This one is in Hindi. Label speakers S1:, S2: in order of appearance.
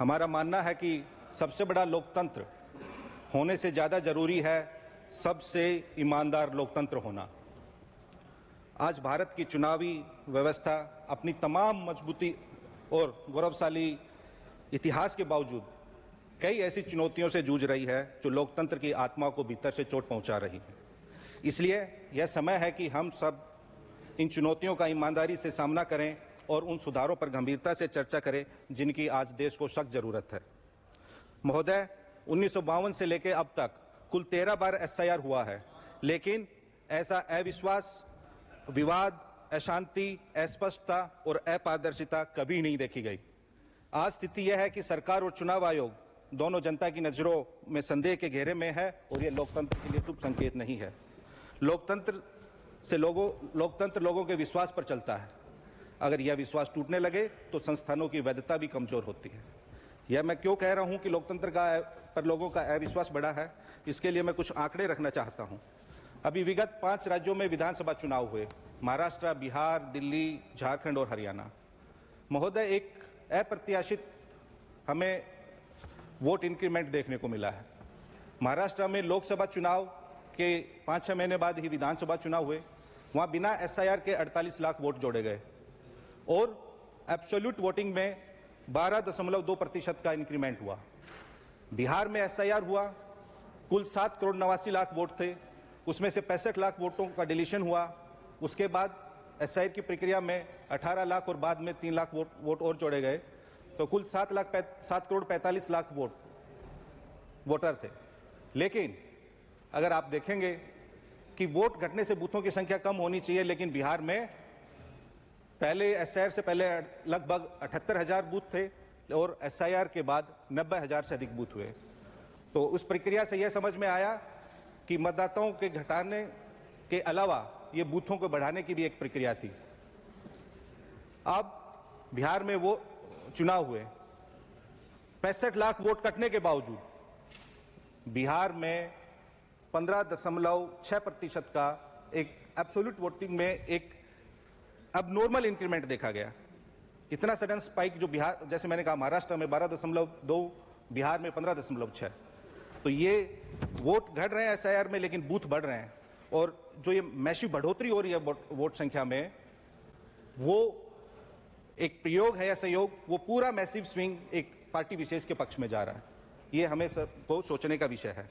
S1: हमारा मानना है कि सबसे बड़ा लोकतंत्र होने से ज़्यादा जरूरी है सबसे ईमानदार लोकतंत्र होना। आज भारत की चुनावी व्यवस्था अपनी तमाम मजबूती और गौरवशाली इतिहास के बावजूद कई ऐसी चुनौतियों से जूझ रही है जो लोकतंत्र की आत्मा को भीतर से चोट पहुंचा रही है। इसलिए यह समय है कि हम सब इन चुनौतियों का ईमानदारी से सामना करें और उन सुधारों पर गंभीरता से चर्चा करें जिनकी आज देश को सख्त जरूरत है। महोदय, 1952 से लेकर अब तक कुल 13 बार एसआईआर हुआ है, लेकिन ऐसा अविश्वास, विवाद, अशांति, अस्पष्टता और अपारदर्शिता कभी नहीं देखी गई। आज स्थिति यह है कि सरकार और चुनाव आयोग दोनों जनता की नजरों में संदेह के घेरे में है और यह लोकतंत्र के लिए शुभ संकेत नहीं है। लोकतंत्र लोगों के विश्वास पर चलता है। अगर यह विश्वास टूटने लगे तो संस्थानों की वैधता भी कमजोर होती है। यह मैं क्यों कह रहा हूं कि लोकतंत्र पर लोगों का अविश्वास बढ़ा है, इसके लिए मैं कुछ आंकड़े रखना चाहता हूं। अभी विगत 5 राज्यों में विधानसभा चुनाव हुए, महाराष्ट्र, बिहार, दिल्ली, झारखंड और हरियाणा। महोदय, एक अप्रत्याशित हमें वोट इंक्रीमेंट देखने को मिला है। महाराष्ट्र में लोकसभा चुनाव के 5-6 महीने बाद ही विधानसभा चुनाव हुए। वहां बिना एसआईआर के 48 लाख वोट जोड़े गए और एब्सोल्यूट वोटिंग में 12.2% का इंक्रीमेंट हुआ। बिहार में एसआईआर हुआ, कुल 7,89,00,000 वोट थे, उसमें से 65 लाख वोटों का डिलीशन हुआ। उसके बाद एसआईआर की प्रक्रिया में 18 लाख और बाद में 3 लाख वोट और जोड़े गए, तो कुल 7,45,00,000 वोटर थे। लेकिन अगर आप देखेंगे कि वोट घटने से बूथों की संख्या कम होनी चाहिए, लेकिन बिहार में पहले एसआईआर से पहले लगभग 78,000 बूथ थे और एसआईआर के बाद 90,000 से अधिक बूथ हुए। तो उस प्रक्रिया से यह समझ में आया कि मतदाताओं के घटाने के अलावा ये बूथों को बढ़ाने की भी एक प्रक्रिया थी। अब बिहार में वो चुनाव हुए, 65 लाख वोट कटने के बावजूद बिहार में 15.6% का एक एब्सोल्यूट वोटिंग में एक अब नॉर्मल इंक्रीमेंट देखा गया। इतना सडन स्पाइक जो बिहार, जैसे मैंने कहा, महाराष्ट्र में 12.2, बिहार में 15.6। तो ये वोट घट रहे हैं एसआईआर में, लेकिन बूथ बढ़ रहे हैं। और जो ये मैसिव बढ़ोतरी हो रही है वोट संख्या में, वो एक प्रयोग है या सहयोग, वो पूरा मैसिव स्विंग एक पार्टी विशेष के पक्ष में जा रहा है। ये हमें सबको सोचने का विषय है।